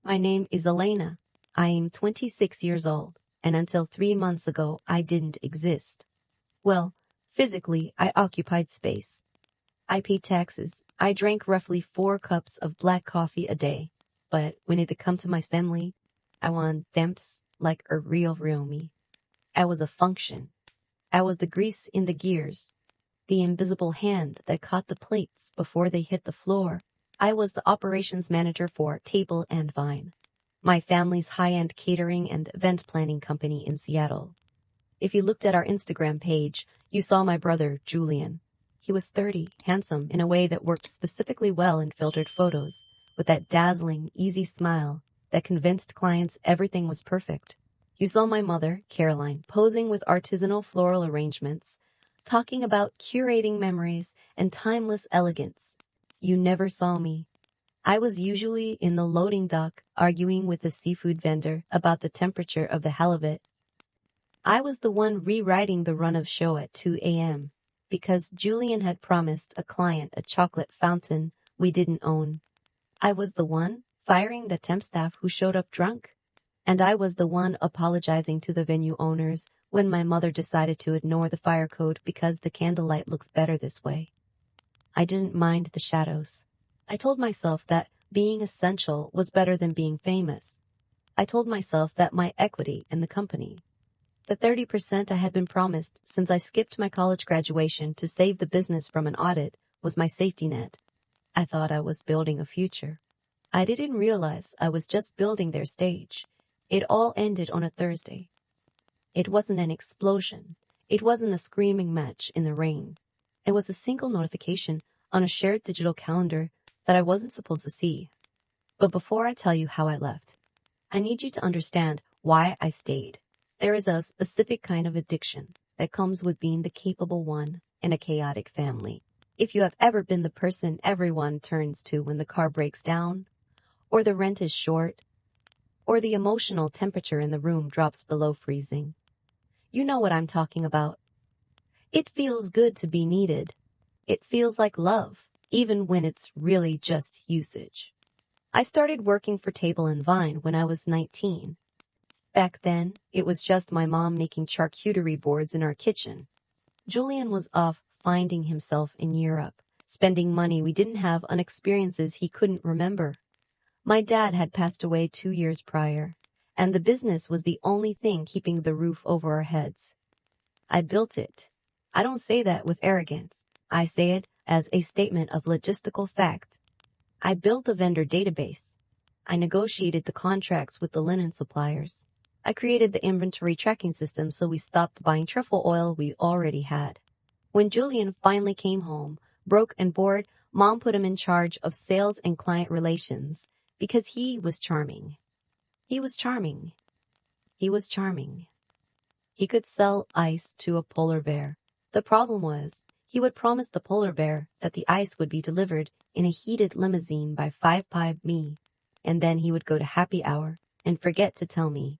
My name is Elena. I am 26 years old, and until 3 months ago, I didn't exist. Well, physically, I occupied space. I paid taxes. I drank roughly 4 cups of black coffee a day. But when it come to my family, I want temps like a real me. I was a function. I was the grease in the gears, the invisible hand that caught the plates before they hit the floor. I was the operations manager for Table and Vine, my family's high-end catering and event planning company in Seattle. If you looked at our Instagram page, you saw my brother, Julian. He was 30, handsome in a way that worked specifically well in filtered photos, with that dazzling, easy smile that convinced clients everything was perfect. You saw my mother, Caroline, posing with artisanal floral arrangements, talking about curating memories and timeless elegance. You never saw me. I was usually in the loading dock arguing with the seafood vendor about the temperature of the halibut. I was the one rewriting the run of show at 2 a.m. because Julian had promised a client a chocolate fountain we didn't own. I was the one firing the temp staff who showed up drunk. And I was the one apologizing to the venue owners when my mother decided to ignore the fire code because the candlelight looks better this way. I didn't mind the shadows. I told myself that being essential was better than being famous. I told myself that my equity in the company, the 30% I had been promised since I skipped my college graduation to save the business from an audit, was my safety net. I thought I was building a future. I didn't realize I was just building their stage. It all ended on a Thursday. It wasn't an explosion. It wasn't a screaming match in the rain. It was a single notification on a shared digital calendar that I wasn't supposed to see. But before I tell you how I left, I need you to understand why I stayed. There is a specific kind of addiction that comes with being the capable one in a chaotic family. If you have ever been the person everyone turns to when the car breaks down, or the rent is short, or the emotional temperature in the room drops below freezing, you know what I'm talking about. It feels good to be needed. It feels like love, even when it's really just usage. I started working for Table and Vine when I was 19. Back then, it was just my mom making charcuterie boards in our kitchen. Julian was off finding himself in Europe, spending money we didn't have on experiences he couldn't remember. My dad had passed away 2 years prior, and the business was the only thing keeping the roof over our heads. I built it. I don't say that with arrogance. I say it as a statement of logistical fact. I built a vendor database. I negotiated the contracts with the linen suppliers. I created the inventory tracking system so we stopped buying truffle oil we already had. When Julian finally came home, broke and bored, Mom put him in charge of sales and client relations. Because he was charming. He was charming. He was charming. He could sell ice to a polar bear. The problem was, he would promise the polar bear that the ice would be delivered in a heated limousine by 5 me, and then he would go to happy hour and forget to tell me.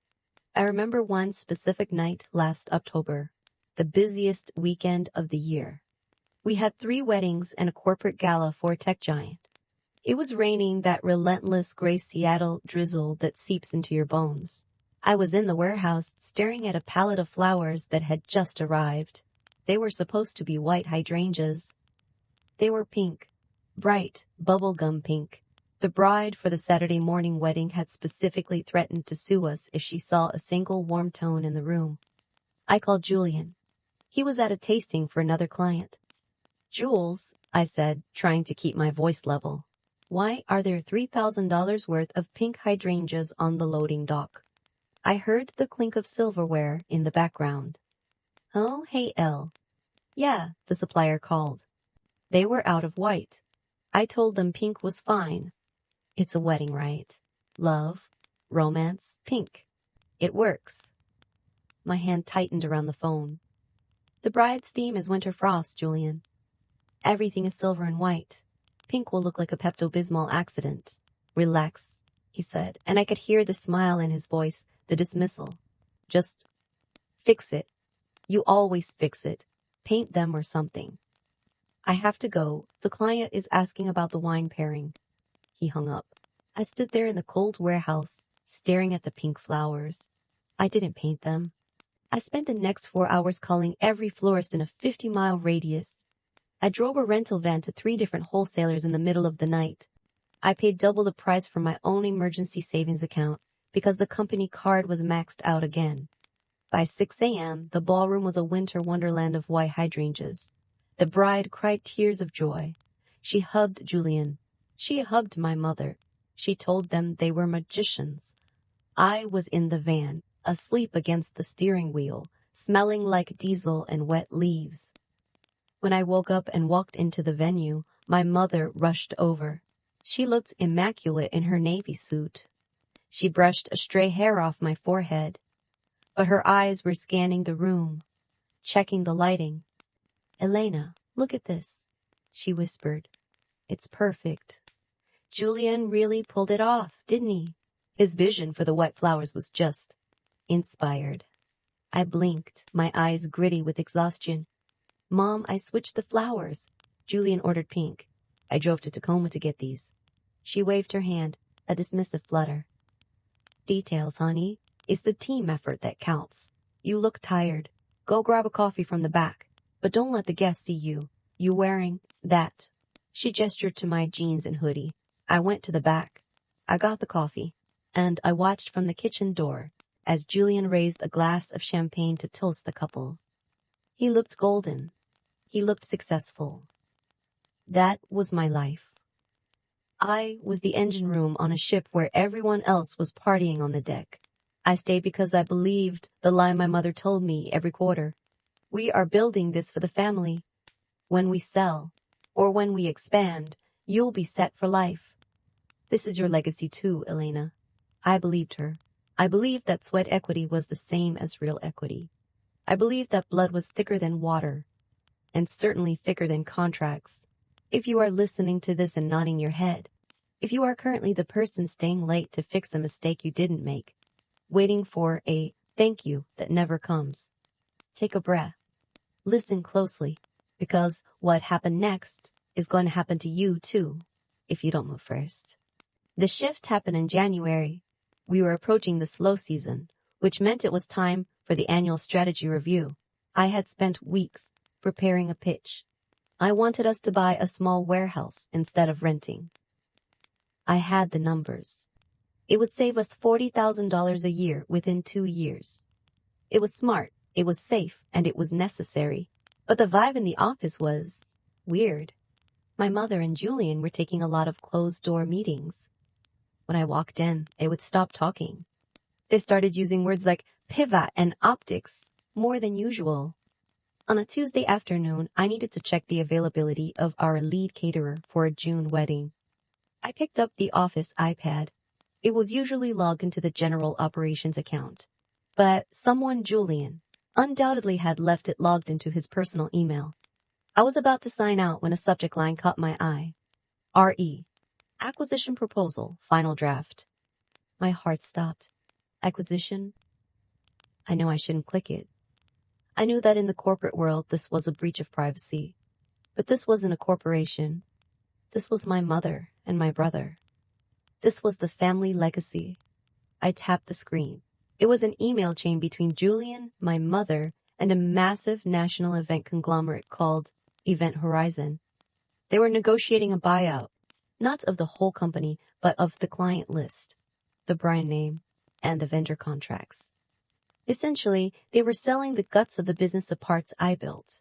I remember one specific night last October, the busiest weekend of the year. We had 3 weddings and a corporate gala for a tech giant. It was raining, that relentless gray Seattle drizzle that seeps into your bones. I was in the warehouse staring at a pallet of flowers that had just arrived. They were supposed to be white hydrangeas. They were pink, bright, bubblegum pink. The bride for the Saturday morning wedding had specifically threatened to sue us if she saw a single warm tone in the room. I called Julian. He was at a tasting for another client. "Jules," I said, trying to keep my voice level. "Why are there $3,000 worth of pink hydrangeas on the loading dock?" I heard the clink of silverware in the background. "Oh, hey, Elle." "Yeah," the supplier called. They were out of white. I told them pink was fine. It's a wedding, right? Love, romance, pink. It works. My hand tightened around the phone. "The bride's theme is winter frost, Julian. Everything is silver and white. Pink will look like a Pepto-Bismol accident." "Relax," he said, and I could hear the smile in his voice, the dismissal. "Just fix it. You always fix it. Paint them or something." "I have to go. The client is asking about the wine pairing." He hung up. I stood there in the cold warehouse, staring at the pink flowers. I didn't paint them. I spent the next 4 hours calling every florist in a 50-mile radius. I drove a rental van to 3 different wholesalers in the middle of the night. I paid double the price for my own emergency savings account because the company card was maxed out again. By 6 a.m., the ballroom was a winter wonderland of white hydrangeas. The bride cried tears of joy. She hugged Julian. She hugged my mother. She told them they were magicians. I was in the van, asleep against the steering wheel, smelling like diesel and wet leaves. When I woke up and walked into the venue, my mother rushed over. She looked immaculate in her navy suit. She brushed a stray hair off my forehead, but her eyes were scanning the room, checking the lighting. "Elena, look at this," she whispered. "It's perfect." Julian really pulled it off, didn't he? His vision for the white flowers was just inspired. I blinked, my eyes gritty with exhaustion. "Mom, I switched the flowers." Julian ordered pink. "I drove to Tacoma to get these." She waved her hand, a dismissive flutter. "Details, honey. It's the team effort that counts. You look tired. Go grab a coffee from the back. But don't let the guests see you. You wearing that." She gestured to my jeans and hoodie. I went to the back. I got the coffee, and I watched from the kitchen door as Julian raised a glass of champagne to toast the couple. He looked golden. He looked successful. That was my life. I was the engine room on a ship where everyone else was partying on the deck. I stayed because I believed the lie my mother told me every quarter. "We are building this for the family. When we sell, or when we expand, you'll be set for life. This is your legacy too, Elena." I believed her. I believed that sweat equity was the same as real equity. I believed that blood was thicker than water, and certainly thicker than contracts. If you are listening to this and nodding your head, if you are currently the person staying late to fix a mistake you didn't make, waiting for a thank you that never comes, take a breath. Listen closely, because what happened next is going to happen to you too, if you don't move first. The shift happened in January. We were approaching the slow season, which meant it was time for the annual strategy review. I had spent weeks preparing a pitch. I wanted us to buy a small warehouse instead of renting. I had the numbers. It would save us $40,000 a year within 2 years. It was smart, it was safe, and it was necessary. But the vibe in the office was weird. My mother and Julian were taking a lot of closed-door meetings. When I walked in, they would stop talking. They started using words like pivot and optics more than usual. On a Tuesday afternoon, I needed to check the availability of our lead caterer for a June wedding. I picked up the office iPad. It was usually logged into the general operations account, but someone, Julian, undoubtedly had left it logged into his personal email. I was about to sign out when a subject line caught my eye. RE. Acquisition proposal, final draft. My heart stopped. Acquisition? I know I shouldn't click it. I knew that in the corporate world this was a breach of privacy. But this wasn't a corporation. This was my mother and my brother. This was the family legacy. I tapped the screen. It was an email chain between Julian, my mother, and a massive national event conglomerate called Event Horizon. They were negotiating a buyout, not of the whole company, but of the client list, the brand name, and the vendor contracts. Essentially, they were selling the guts of the business of parts I built.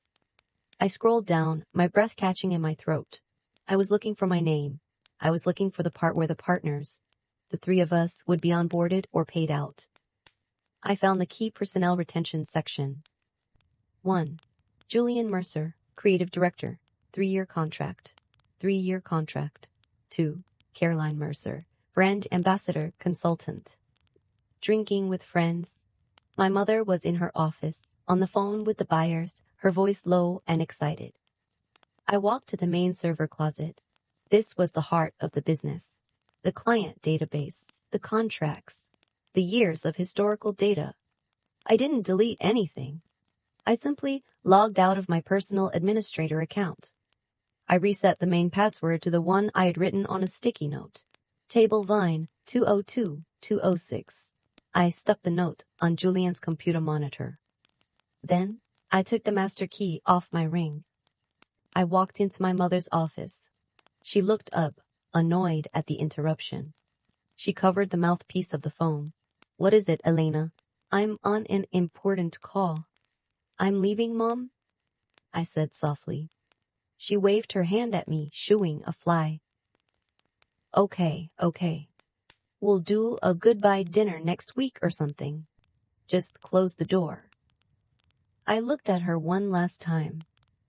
I scrolled down, my breath catching in my throat. I was looking for my name. I was looking for the part where the partners, the 3 of us, would be onboarded or paid out. I found the key personnel retention section. 1. Julian Mercer, Creative Director, 3-year contract. 3-year contract. 2. Caroline Mercer, Brand Ambassador Consultant. Drinking with friends. My mother was in her office, on the phone with the buyers, her voice low and excited. I walked to the main server closet. This was the heart of the business. The client database, the contracts, the years of historical data. I didn't delete anything. I simply logged out of my personal administrator account. I reset the main password to the one I had written on a sticky note. Table Vine 202-206. I stuck the note on Julian's computer monitor. Then, I took the master key off my ring. I walked into my mother's office. She looked up, annoyed at the interruption. She covered the mouthpiece of the phone. What is it, Elena? I'm on an important call. I'm leaving, Mom? I said softly. She waved her hand at me, shooing a fly. Okay. We'll do a goodbye dinner next week or something. Just close the door. I looked at her one last time.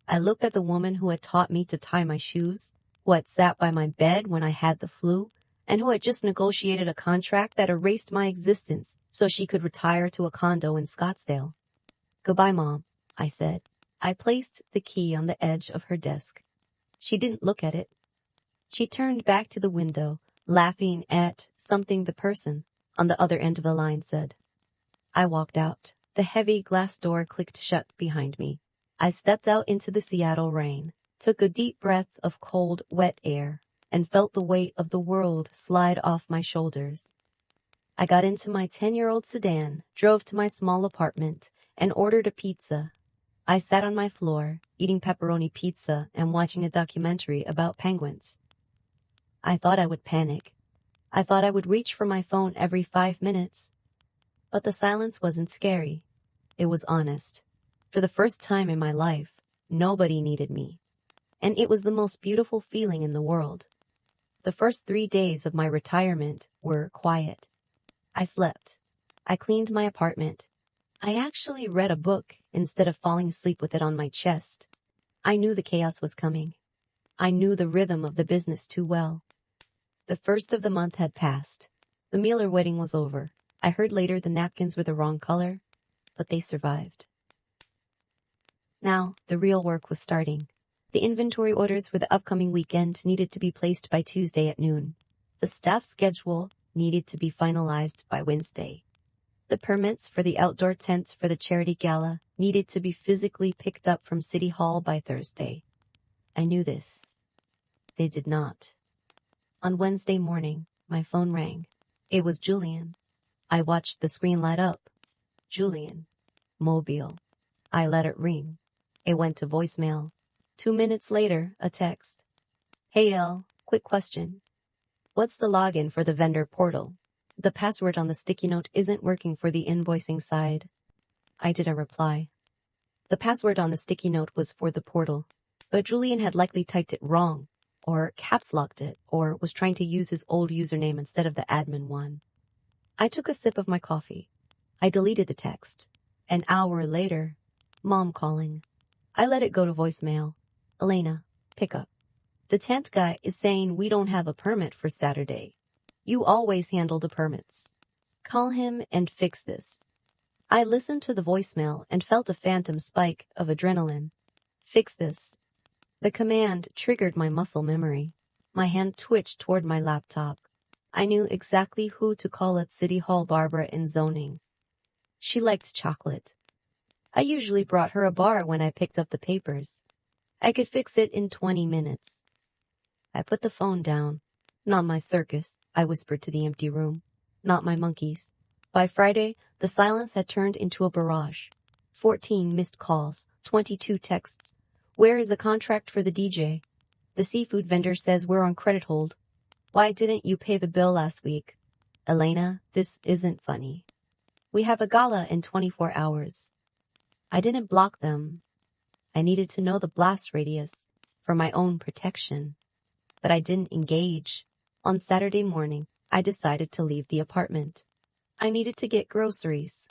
I looked at the woman who had taught me to tie my shoes, who had sat by my bed when I had the flu, and who had just negotiated a contract that erased my existence so she could retire to a condo in Scottsdale. Goodbye, Mom, I said. I placed the key on the edge of her desk. She didn't look at it. She turned back to the window, laughing at something the person on the other end of the line said. I walked out. The heavy glass door clicked shut behind me. I stepped out into the Seattle rain, took a deep breath of cold, wet air, and felt the weight of the world slide off my shoulders. I got into my 10-year-old sedan, drove to my small apartment, and ordered a pizza. I sat on my floor, eating pepperoni pizza and watching a documentary about penguins. I thought I would panic. I thought I would reach for my phone every 5 minutes. But the silence wasn't scary. It was honest. For the first time in my life, nobody needed me. And it was the most beautiful feeling in the world. The first 3 days of my retirement were quiet. I slept. I cleaned my apartment. I actually read a book instead of falling asleep with it on my chest. I knew the chaos was coming. I knew the rhythm of the business too well. The first of the month had passed. The Miller wedding was over. I heard later the napkins were the wrong color, but they survived. Now, the real work was starting. The inventory orders for the upcoming weekend needed to be placed by Tuesday at noon. The staff schedule needed to be finalized by Wednesday. The permits for the outdoor tents for the charity gala needed to be physically picked up from City Hall by Thursday. I knew this. They did not. On Wednesday morning, my phone rang. It was Julian. I watched the screen light up. Julian. Mobile. I let it ring. It went to voicemail. 2 minutes later, a text. Hey Elle, quick question. What's the login for the vendor portal? The password on the sticky note isn't working for the invoicing side. I didn't reply. The password on the sticky note was for the portal, but Julian had likely typed it wrong, or caps locked it, or was trying to use his old username instead of the admin one. I took a sip of my coffee. I deleted the text. An hour later, Mom calling. I let it go to voicemail. Elena, pick up. The tent guy is saying we don't have a permit for Saturday. You always handle the permits. Call him and fix this. I listened to the voicemail and felt a phantom spike of adrenaline. Fix this. The command triggered my muscle memory. My hand twitched toward my laptop. I knew exactly who to call at City Hall Barbara in zoning. She liked chocolate. I usually brought her a bar when I picked up the papers. I could fix it in 20 minutes. I put the phone down. Not my circus, I whispered to the empty room. Not my monkeys. By Friday, the silence had turned into a barrage. 14 missed calls, 22 texts. Where is the contract for the DJ? The seafood vendor says we're on credit hold. Why didn't you pay the bill last week? Elena, this isn't funny. We have a gala in 24 hours. I didn't block them. I needed to know the blast radius for my own protection. But I didn't engage. On Saturday morning, I decided to leave the apartment. I needed to get groceries.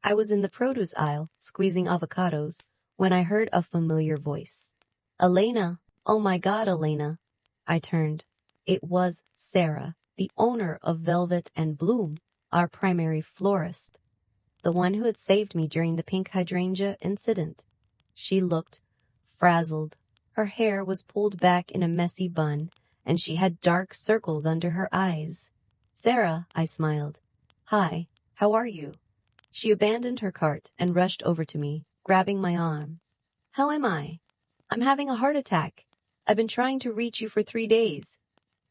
I was in the produce aisle, squeezing avocados, when I heard a familiar voice. Elena, oh my God, Elena. I turned. It was Sarah, the owner of Velvet and Bloom, our primary florist, the one who had saved me during the pink hydrangea incident. She looked frazzled. Her hair was pulled back in a messy bun, and she had dark circles under her eyes. Sarah, I smiled. Hi, how are you? She abandoned her cart and rushed over to me, grabbing my arm. How am I? I'm having a heart attack. I've been trying to reach you for 3 days.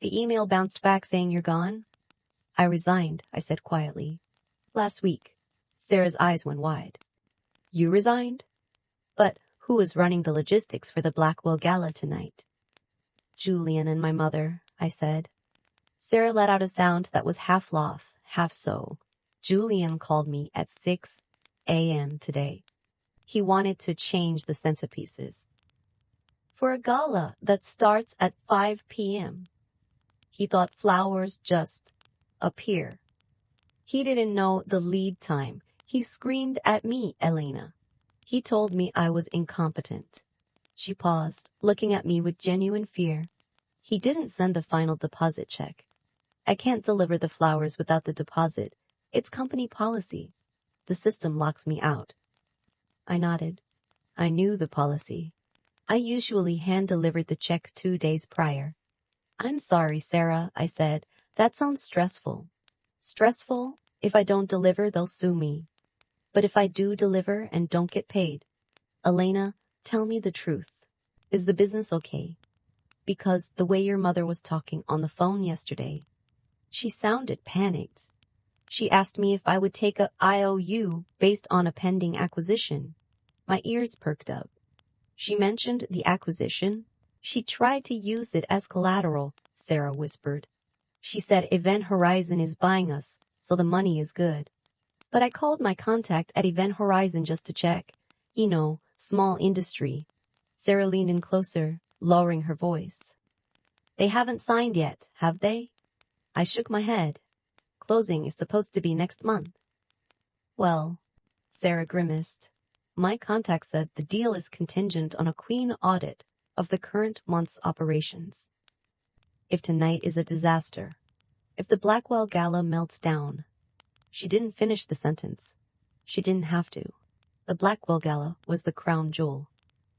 The email bounced back saying you're gone. I resigned, I said quietly. Last week. Sarah's eyes went wide. You resigned? But who is running the logistics for the Blackwell Gala tonight? Julian and my mother, I said. Sarah let out a sound that was half laugh, half so. Julian called me at 6 a.m. today. He wanted to change the centerpieces for a gala that starts at 5 p.m. He thought flowers just appear. He didn't know the lead time. He screamed at me, Elena. He told me I was incompetent. She paused, looking at me with genuine fear. He didn't send the final deposit check. I can't deliver the flowers without the deposit. It's company policy. The system locks me out. I nodded. I knew the policy. I usually hand-delivered the check 2 days prior. I'm sorry, Sarah, I said. That sounds stressful. Stressful? If I don't deliver, they'll sue me. But if I do deliver and don't get paid, Elena, tell me the truth. Is the business okay? Because the way your mother was talking on the phone yesterday, she sounded panicked. She asked me if I would take a IOU based on a pending acquisition. My ears perked up. She mentioned the acquisition. She tried to use it as collateral, Sarah whispered. She said Event Horizon is buying us, so the money is good. But I called my contact at Event Horizon just to check. You know, small industry. Sarah leaned in closer, lowering her voice. They haven't signed yet, have they? I shook my head. Closing is supposed to be next month. Well, Sarah grimaced. My contact said the deal is contingent on a clean audit of the current month's operations. If tonight is a disaster, if the Blackwell Gala melts down. She didn't finish the sentence. She didn't have to. The Blackwell Gala was the crown jewel.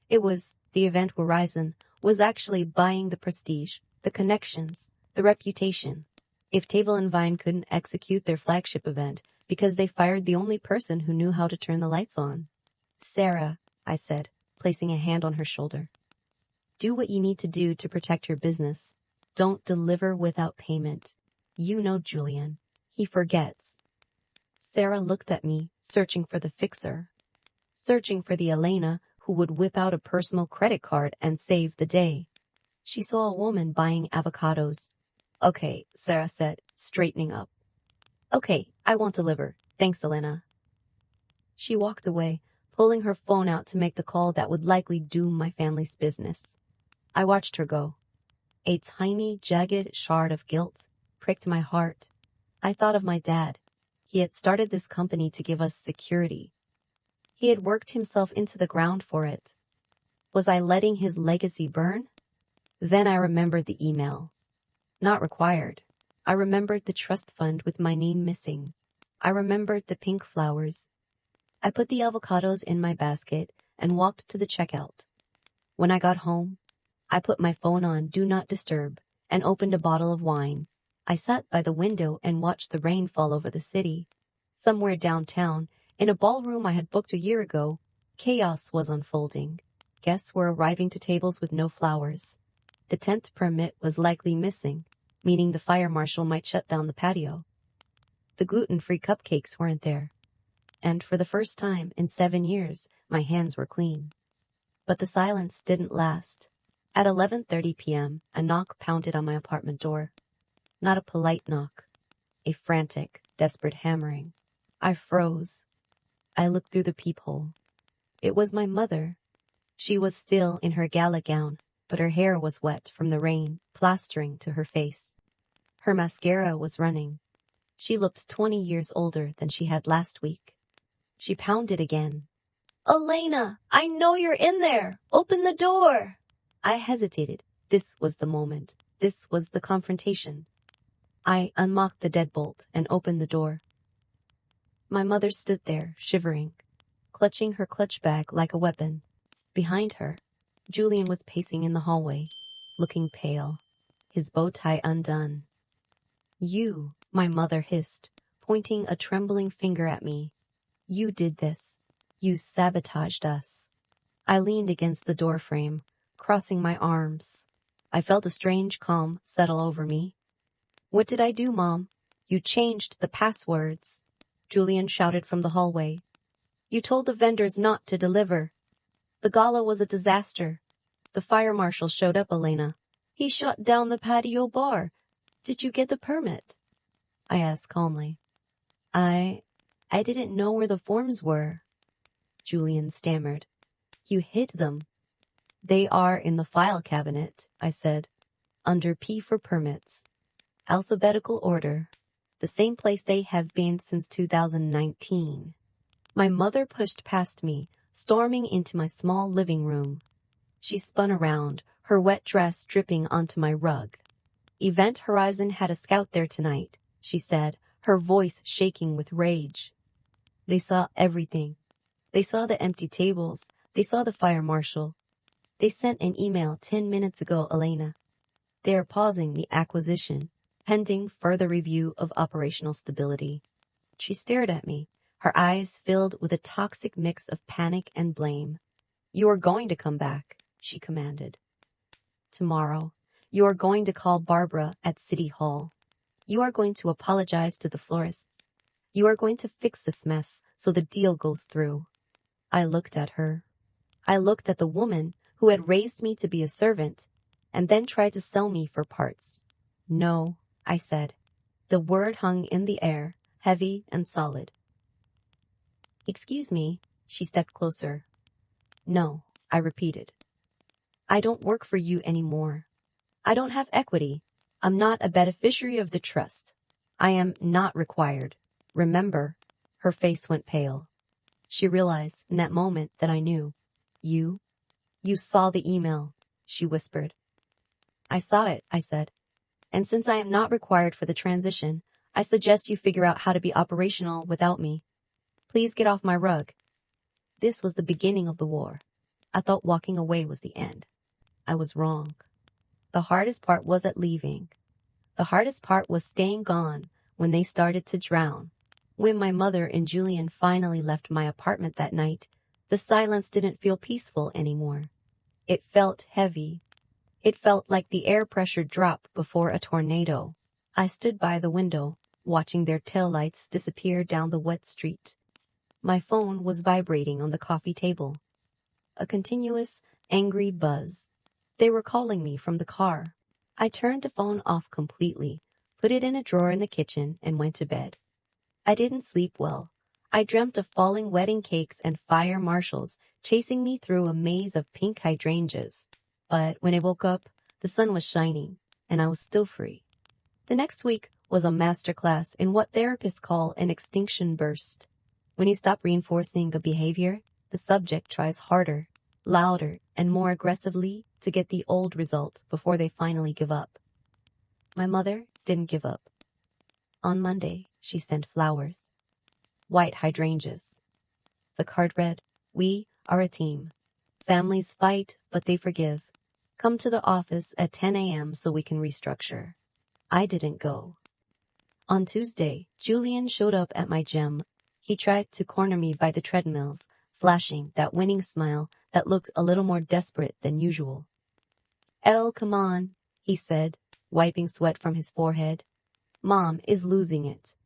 It was the Event Horizon was actually buying the prestige, the connections, the reputation. If Table and Vine couldn't execute their flagship event because they fired the only person who knew how to turn the lights on. Sarah, I said, placing a hand on her shoulder. Do what you need to do to protect your business. Don't deliver without payment. You know Julian. He forgets. Sarah looked at me, searching for the fixer. Searching for the Elena who would whip out a personal credit card and save the day. She saw a woman buying avocados. Okay, Sarah said, straightening up. Okay, I won't deliver. Thanks, Elena. She walked away, pulling her phone out to make the call that would likely doom my family's business. I watched her go. A tiny, jagged shard of guilt pricked my heart. I thought of my dad. He had started this company to give us security. He had worked himself into the ground for it. Was I letting his legacy burn? Then I remembered the email. Not required. I remembered the trust fund with my name missing. I remembered the pink flowers. I put the avocados in my basket and walked to the checkout. When I got home, I put my phone on Do Not Disturb and opened a bottle of wine. I sat by the window and watched the rain fall over the city. Somewhere downtown, in a ballroom I had booked a year ago, chaos was unfolding. Guests were arriving to tables with no flowers. The tent permit was likely missing, meaning the fire marshal might shut down the patio. The gluten-free cupcakes weren't there. And for the first time in 7 years, my hands were clean. But the silence didn't last. At 11:30 p.m., a knock pounded on my apartment door. Not a polite knock. A frantic, desperate hammering. I froze. I looked through the peephole. It was my mother. She was still in her gala gown, but her hair was wet from the rain, plastering to her face. Her mascara was running. She looked 20 years older than she had last week. She pounded again. Elena, I know you're in there. Open the door. I hesitated. This was the moment. This was the confrontation. I unlocked the deadbolt and opened the door. My mother stood there, shivering, clutching her clutch bag like a weapon. Behind her, Julian was pacing in the hallway, looking pale, his bow tie undone. You, my mother hissed, pointing a trembling finger at me. You did this. You sabotaged us. I leaned against the doorframe, crossing my arms. I felt a strange calm settle over me. What did I do, Mom? You changed the passwords, Julian shouted from the hallway. You told the vendors not to deliver. The gala was a disaster. The fire marshal showed up, Elena. He shut down the patio bar. Did you get the permit? I asked calmly. I didn't know where the forms were, Julian stammered. You hid them. They are in the file cabinet, I said, under P for permits. Alphabetical order, the same place they have been since 2019. My mother pushed past me, storming into my small living room. She spun around, her wet dress dripping onto my rug. Event Horizon had a scout there tonight, she said, her voice shaking with rage. They saw everything. They saw the empty tables. They saw the fire marshal. They sent an email 10 minutes ago, Elena. They are pausing the acquisition, pending further review of operational stability. She stared at me, her eyes filled with a toxic mix of panic and blame. You are going to come back, she commanded. Tomorrow, you are going to call Barbara at City Hall. You are going to apologize to the florists. You are going to fix this mess so the deal goes through. I looked at her. I looked at the woman who had raised me to be a servant and then tried to sell me for parts. No, I said. The word hung in the air, heavy and solid. Excuse me, she stepped closer. No, I repeated. I don't work for you anymore. I don't have equity. I'm not a beneficiary of the trust. I am not required. Remember, her face went pale. She realized in that moment that I knew. You saw the email, she whispered. I saw it, I said. And since I am not required for the transition, I suggest you figure out how to be operational without me. Please get off my rug. This was the beginning of the war. I thought walking away was the end. I was wrong. The hardest part wasn't leaving. The hardest part was staying gone when they started to drown. When my mother and Julian finally left my apartment that night, the silence didn't feel peaceful anymore. It felt heavy. It felt like the air pressure dropped before a tornado. I stood by the window, watching their taillights disappear down the wet street. My phone was vibrating on the coffee table. A continuous, angry buzz. They were calling me from the car. I turned the phone off completely, put it in a drawer in the kitchen, and went to bed. I didn't sleep well. I dreamt of falling wedding cakes and fire marshals chasing me through a maze of pink hydrangeas. But when I woke up, the sun was shining, and I was still free. The next week was a masterclass in what therapists call an extinction burst. When you stop reinforcing the behavior, the subject tries harder, louder, and more aggressively to get the old result before they finally give up. My mother didn't give up. On Monday, she sent flowers. White hydrangeas. The card read, "We are a team. Families fight, but they forgive. Come to the office at 10 a.m. so we can restructure." I didn't go. On Tuesday, Julian showed up at my gym. He tried to corner me by the treadmills, flashing that winning smile that looked a little more desperate than usual. "Elle, come on," he said, wiping sweat from his forehead. "Mom is losing it.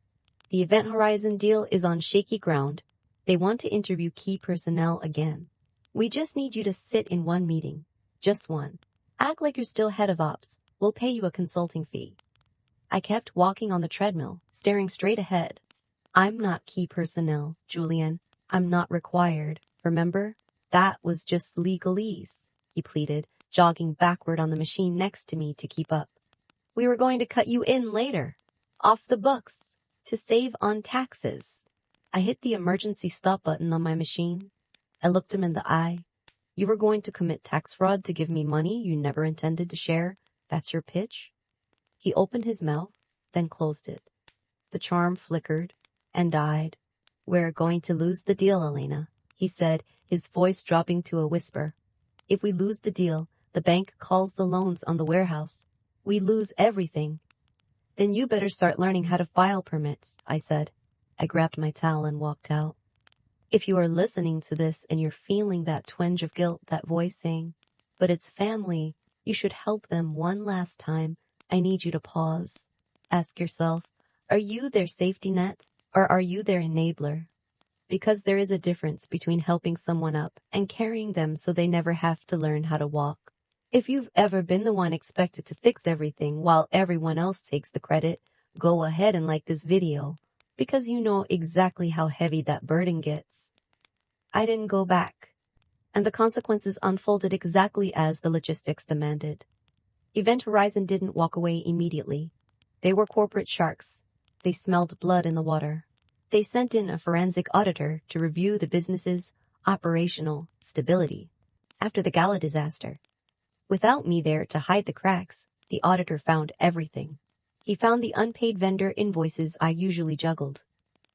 The Event Horizon deal is on shaky ground. They want to interview key personnel again. We just need you to sit in one meeting. Just one. Act like you're still head of ops. We'll pay you a consulting fee." I kept walking on the treadmill, staring straight ahead. "I'm not key personnel, Julian. I'm not required. Remember? That was just legalese," he pleaded, jogging backward on the machine next to me to keep up. "We were going to cut you in later. Off the books. To save on taxes." I hit the emergency stop button on my machine. I looked him in the eye. "You were going to commit tax fraud to give me money you never intended to share? That's your pitch?" He opened his mouth, then closed it. The charm flickered and died. "We're going to lose the deal, Elena," he said, his voice dropping to a whisper. "If we lose the deal, the bank calls the loans on the warehouse. We lose everything." "Then you better start learning how to file permits," I said. I grabbed my towel and walked out. If you are listening to this and you're feeling that twinge of guilt, that voice saying, "But it's family," You should help them one last time. I need you to pause. Ask yourself, are you their safety net or are you their enabler? Because there is a difference between helping someone up and carrying them so they never have to learn how to walk. If you've ever been the one expected to fix everything while everyone else takes the credit, go ahead and like this video, because you know exactly how heavy that burden gets. I didn't go back, and the consequences unfolded exactly as the logistics demanded. Event Horizon didn't walk away immediately. They were corporate sharks. They smelled blood in the water. They sent in a forensic auditor to review the business's operational stability after the gala disaster. Without me there to hide the cracks, the auditor found everything. He found the unpaid vendor invoices I usually juggled.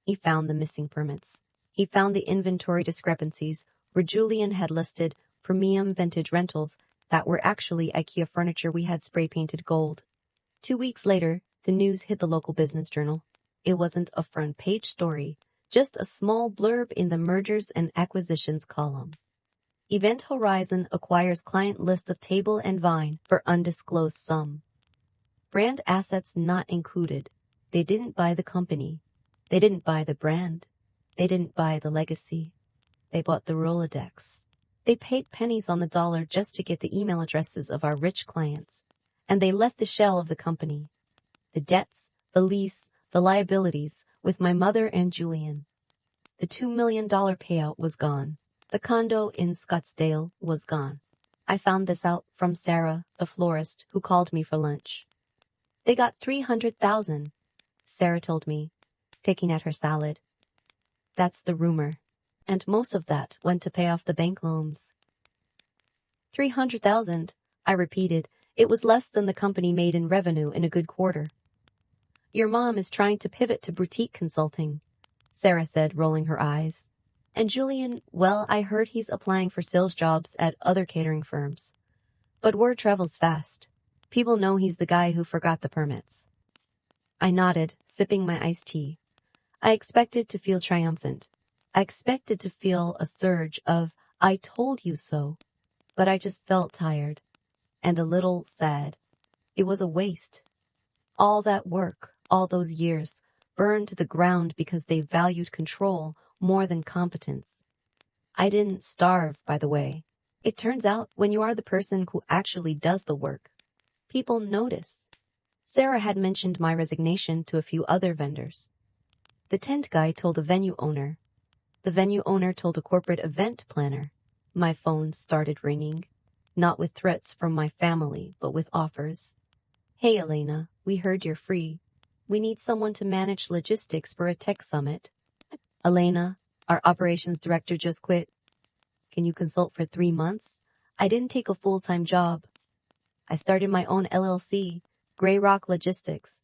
He found the missing permits. He found the inventory discrepancies where Julian had listed premium vintage rentals that were actually IKEA furniture we had spray-painted gold. 2 weeks later, the news hit the local business journal. It wasn't a front-page story, just a small blurb in the mergers and acquisitions column. Event Horizon acquires client list of Table and Vine for undisclosed sum. Brand assets not included. They didn't buy the company. They didn't buy the brand. They didn't buy the legacy. They bought the Rolodex. They paid pennies on the dollar just to get the email addresses of our rich clients. And they left the shell of the company. The debts, the lease, the liabilities, with my mother and Julian. The $2 million payout was gone. The condo in Scottsdale was gone. I found this out from Sarah, the florist, who called me for lunch. They got $300,000, Sarah told me, picking at her salad. That's the rumor. And most of that went to pay off the bank loans. 300,000, I repeated. It was less than the company made in revenue in a good quarter. Your mom is trying to pivot to boutique consulting, Sarah said, rolling her eyes. And Julian, well, I heard he's applying for sales jobs at other catering firms. But word travels fast. People know he's the guy who forgot the permits. I nodded, sipping my iced tea. I expected to feel triumphant. I expected to feel a surge of, I told you so. But I just felt tired. And a little sad. It was a waste. All that work, all those years, burned to the ground because they valued control more than competence. I didn't starve, by the way. It turns out when you are the person who actually does the work, people notice. Sarah had mentioned my resignation to a few other vendors. The tent guy told the venue owner. The venue owner told a corporate event planner. My phone started ringing, not with threats from my family, but with offers. Hey, Elena, we heard you're free. We need someone to manage logistics for a tech summit. Elena, our operations director just quit. Can you consult for 3 months? I didn't take a full-time job. I started my own LLC, Grey Rock Logistics.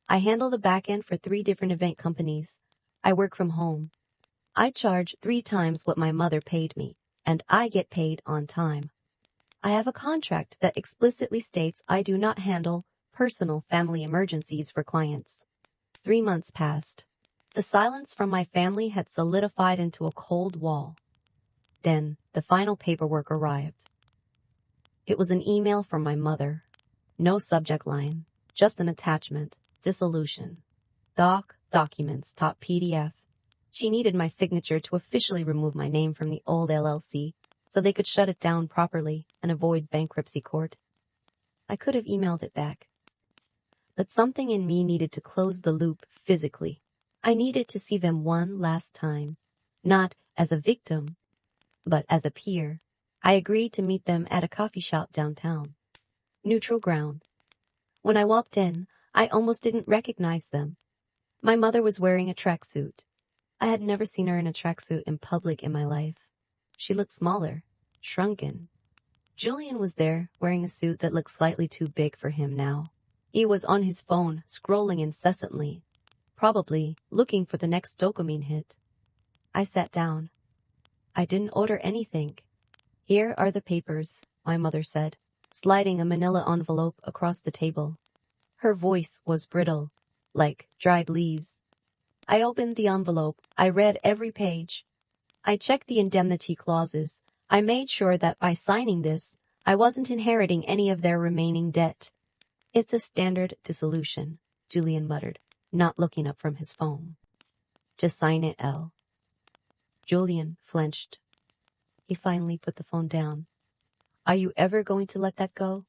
I handle the back end for 3 different event companies. I work from home. I charge 3 times what my mother paid me, and I get paid on time. I have a contract that explicitly states I do not handle personal family emergencies for clients. 3 months passed. The silence from my family had solidified into a cold wall. Then the final paperwork arrived. It was an email from my mother. No subject line, just an attachment, dissolution. Documents, top PDF. She needed my signature to officially remove my name from the old LLC so they could shut it down properly and avoid bankruptcy court. I could have emailed it back. But something in me needed to close the loop physically. I needed to see them one last time, not as a victim, but as a peer. I agreed to meet them at a coffee shop downtown. Neutral ground. When I walked in, I almost didn't recognize them. My mother was wearing a tracksuit. I had never seen her in a tracksuit in public in my life. She looked smaller, shrunken. Julian was there, wearing a suit that looked slightly too big for him now. He was on his phone, scrolling incessantly, probably looking for the next dopamine hit. I sat down. I didn't order anything. Here are the papers, my mother said, sliding a manila envelope across the table. Her voice was brittle, like dried leaves. I opened the envelope. I read every page. I checked the indemnity clauses. I made sure that by signing this, I wasn't inheriting any of their remaining debt. It's a standard dissolution, Julian muttered, not looking up from his phone. Just sign it, Elle. Julian flinched. He finally put the phone down. Are you ever going to let that go?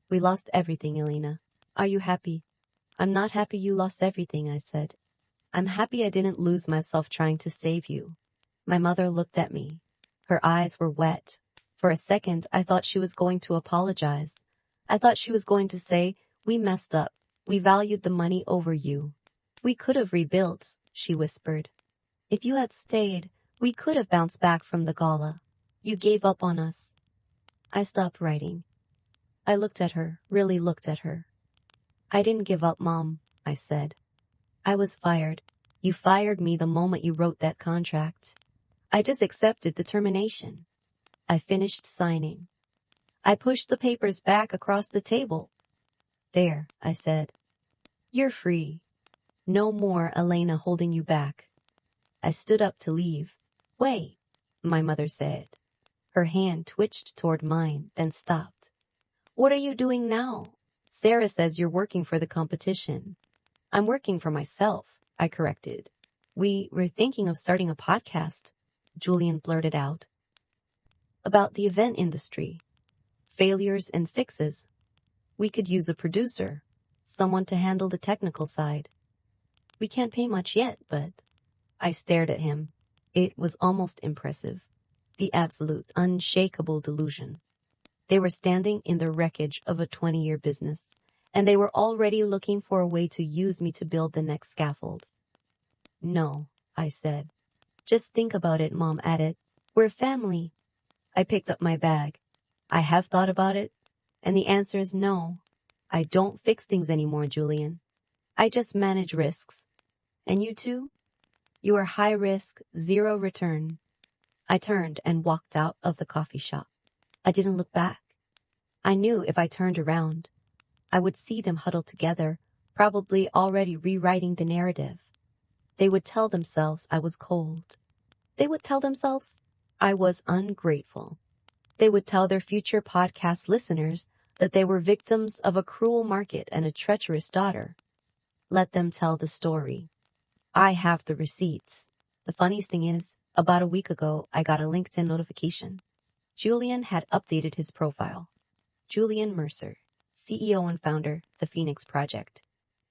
We lost everything, Elena. Are you happy? I'm not happy you lost everything, I said. I'm happy I didn't lose myself trying to save you. My mother looked at me. Her eyes were wet. For a second, I thought she was going to apologize. I thought she was going to say, we messed up. We valued the money over you. We could have rebuilt, she whispered. If you had stayed, we could have bounced back from the gala. You gave up on us. I stopped writing. I looked at her, really looked at her. I didn't give up, Mom, I said. I was fired. You fired me the moment you wrote that contract. I just accepted the termination. I finished signing. I pushed the papers back across the table. There, I said. You're free. No more Elena holding you back. I stood up to leave. Wait, my mother said. Her hand twitched toward mine, then stopped. What are you doing now? Sarah says you're working for the competition. I'm working for myself, I corrected. We were thinking of starting a podcast, Julian blurted out. About the event industry. Failures and fixes. We could use a producer, someone to handle the technical side. We can't pay much yet, but... I stared at him. It was almost impressive. The absolute, unshakable delusion. They were standing in the wreckage of a 20-year business, and they were already looking for a way to use me to build the next scaffold. No, I said. Just think about it, Mom added. We're family. I picked up my bag. I have thought about it, and the answer is no. I don't fix things anymore, Julian. I just manage risks. And you too? You are high risk, zero return. I turned and walked out of the coffee shop. I didn't look back. I knew if I turned around, I would see them huddled together, probably already rewriting the narrative. They would tell themselves I was cold. They would tell themselves I was ungrateful. They would tell their future podcast listeners that they were victims of a cruel market and a treacherous daughter. Let them tell the story. I have the receipts. The funniest thing is, about a week ago, I got a LinkedIn notification. Julian had updated his profile. Julian Mercer, CEO and founder, The Phoenix Project.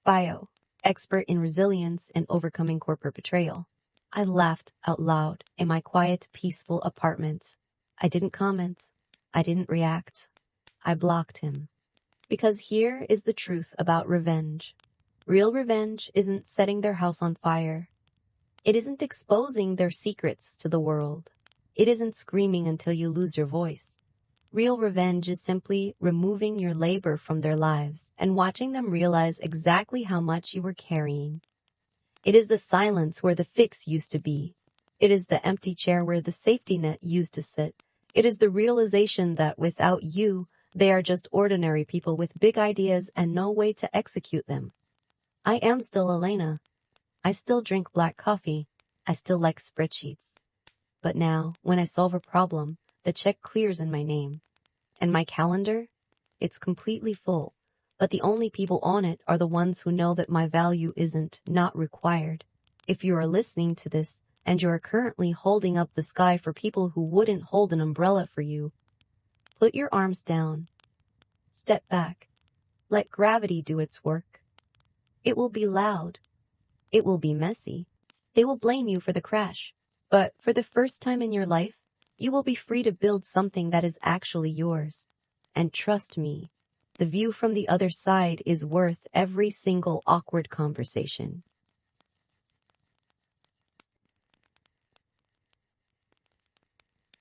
Bio, expert in resilience and overcoming corporate betrayal. I laughed out loud in my quiet, peaceful apartment. I didn't comment. I didn't react. I blocked him. Because here is the truth about revenge. Real revenge isn't setting their house on fire. It isn't exposing their secrets to the world. It isn't screaming until you lose your voice. Real revenge is simply removing your labor from their lives and watching them realize exactly how much you were carrying. It is the silence where the fix used to be. It is the empty chair where the safety net used to sit. It is the realization that without you, they are just ordinary people with big ideas and no way to execute them. I am still Elena. I still drink black coffee. I still like spreadsheets. But now, when I solve a problem, the check clears in my name. And my calendar? It's completely full. But the only people on it are the ones who know that my value isn't not required. If you are listening to this, and you are currently holding up the sky for people who wouldn't hold an umbrella for you, put your arms down. Step back. Let gravity do its work. It will be loud. It will be messy. They will blame you for the crash. But for the first time in your life, you will be free to build something that is actually yours. And trust me, the view from the other side is worth every single awkward conversation.